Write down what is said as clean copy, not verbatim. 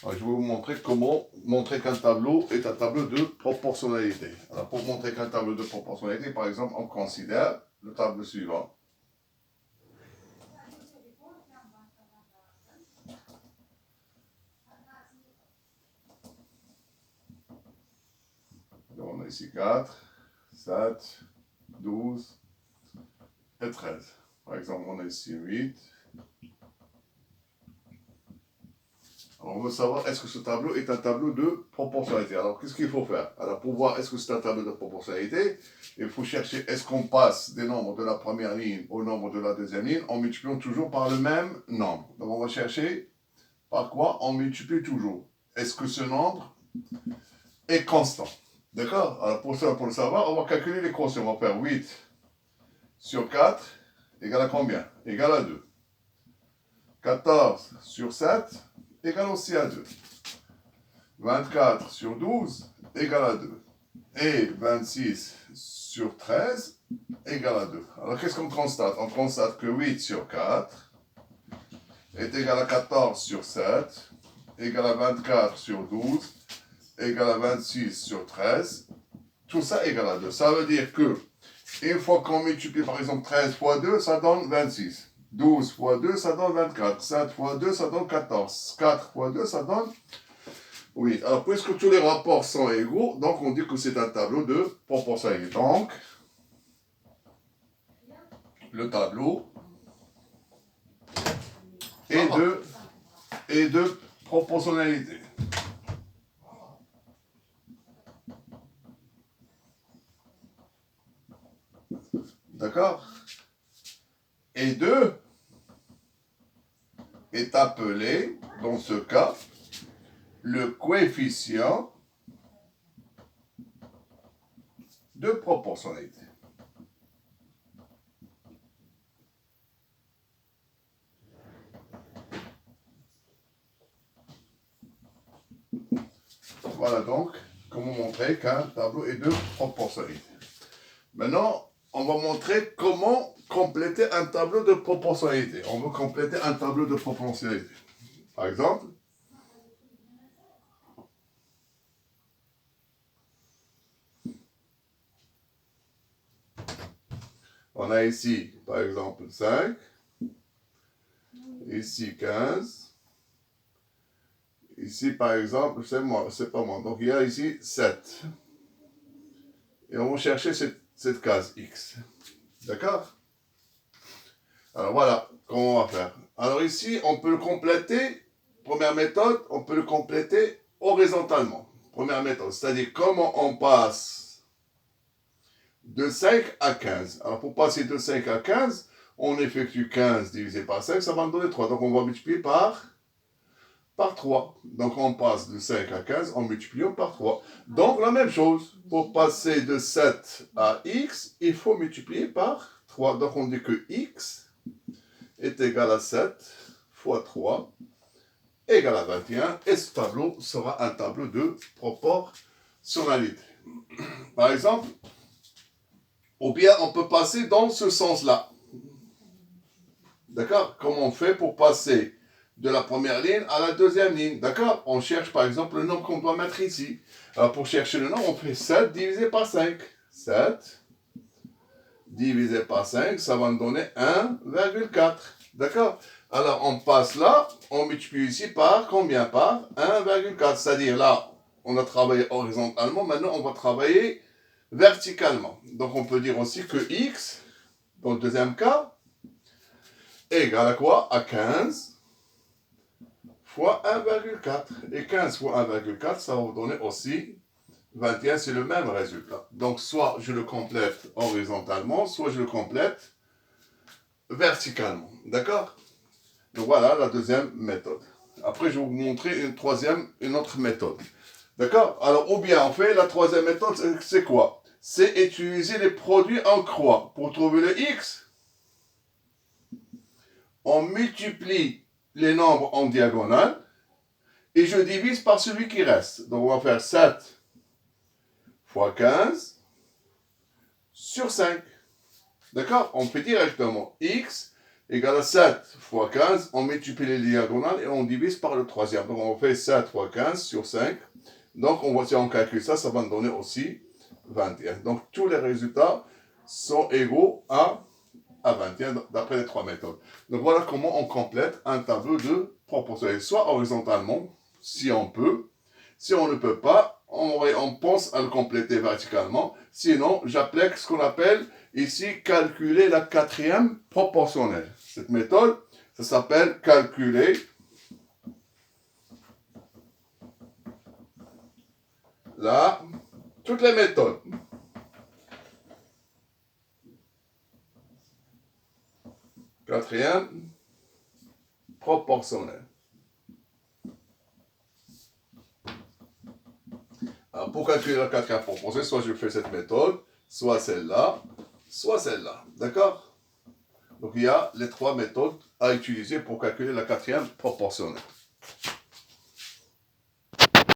Alors, je vais vous montrer comment montrer qu'un tableau est un tableau de proportionnalité. Alors, pour montrer qu'un tableau de proportionnalité, par exemple, on considère le tableau suivant. Donc, on a ici 4, 7, 12 et 13. Par exemple, on a ici 8. Alors, on veut savoir est-ce que ce tableau est un tableau de proportionnalité. Alors, qu'est-ce qu'il faut faire? Alors, pour voir est-ce que c'est un tableau de proportionnalité, il faut chercher est-ce qu'on passe des nombres de la première ligne au nombre de la deuxième ligne en multipliant toujours par le même nombre. Donc, on va chercher par quoi on multiplie toujours. Est-ce que ce nombre est constant? D'accord? Alors, pour ça, pour le savoir, on va calculer les quotients. On va faire 8 sur 4 égale à combien? Égale à 2. 14 sur 7 égale aussi à 2. 24 sur 12 égale à 2. Et 26 sur 13 égale à 2. Alors, qu'est-ce qu'on constate? On constate que 8 sur 4 est égal à 14 sur 7, égal à 24 sur 12, égal à 26 sur 13. Tout ça égale à 2. Ça veut dire que, une fois qu'on multiplie par exemple 13 fois 2, ça donne 26. 12 fois 2, ça donne 24. 7 fois 2, ça donne 14. 4 fois 2, ça donne 8. Alors, puisque tous les rapports sont égaux, donc on dit que c'est un tableau de proportionnalité. Donc, le tableau est de proportionnalité. D'accord? Et 2 est appelé, dans ce cas, le coefficient de proportionnalité. Voilà donc comment montrer qu'un tableau est de proportionnalité. Maintenant, on va montrer comment compléter un tableau de proportionnalité. On veut compléter un tableau de proportionnalité. Par exemple, on a ici, par exemple, 5, ici 15, ici, par exemple, c'est pas moi, donc il y a ici 7. Et on va chercher cette case X. D'accord? Alors voilà comment on va faire. Alors ici, on peut le compléter, première méthode, on peut le compléter horizontalement. Première méthode, c'est-à-dire comment on passe de 5 à 15. Alors pour passer de 5 à 15, on effectue 15 divisé par 5, ça va nous donner 3. Donc on va multiplier par 3. Donc on passe de 5 à 15 en multipliant par 3. Donc la même chose, pour passer de 7 à x, il faut multiplier par 3. Donc on dit que x est égal à 7 fois 3 égale à 21. Et ce tableau sera un tableau de proportionnalité. Par exemple, ou bien on peut passer dans ce sens-là. D'accord? Comment on fait pour passer de la première ligne à la deuxième ligne? D'accord? On cherche par exemple le nombre qu'on doit mettre ici. Alors pour chercher le nombre, on fait 7 divisé par 5. 7 divisé par 5, ça va nous donner 1,4. D'accord? Alors on passe là, on multiplie ici par combien? Par 1,4. C'est-à-dire là, on a travaillé horizontalement, maintenant on va travailler verticalement. Donc on peut dire aussi que x, dans le deuxième cas, est égal à quoi? À 15 fois 1,4. Et 15 fois 1,4, ça va vous donner aussi 21, c'est le même résultat. Donc soit je le complète horizontalement, soit je le complète verticalement. D'accord? Donc voilà la deuxième méthode. Après, je vais vous montrer une autre méthode. D'accord? Alors, ou bien on fait la troisième méthode, c'est quoi? C'est utiliser les produits en croix. Pour trouver le x, on multiplie les nombres en diagonale et je divise par celui qui reste. Donc, on va faire 7 fois 15 sur 5. D'accord? On fait directement x égale à 7 fois 15, on multiplie les diagonales et on divise par le troisième. Donc on fait 7 fois 15 sur 5. Donc si on calcule ça, ça va nous donner aussi 21. Donc tous les résultats sont égaux à 21 d'après les trois méthodes. Donc voilà comment on complète un tableau de proportionnel, soit horizontalement, si on peut. Si on ne peut pas, on pense à le compléter verticalement. Sinon, j'applique ce qu'on appelle ici calculer la quatrième proportionnelle. Cette méthode, ça s'appelle calculer toutes les méthodes. Quatrième proportionnelle. Alors, pour calculer la quatrième proportionnelle, soit je fais cette méthode, soit celle-là, soit celle-là. D'accord? Donc il y a les trois méthodes à utiliser pour calculer la quatrième proportionnelle.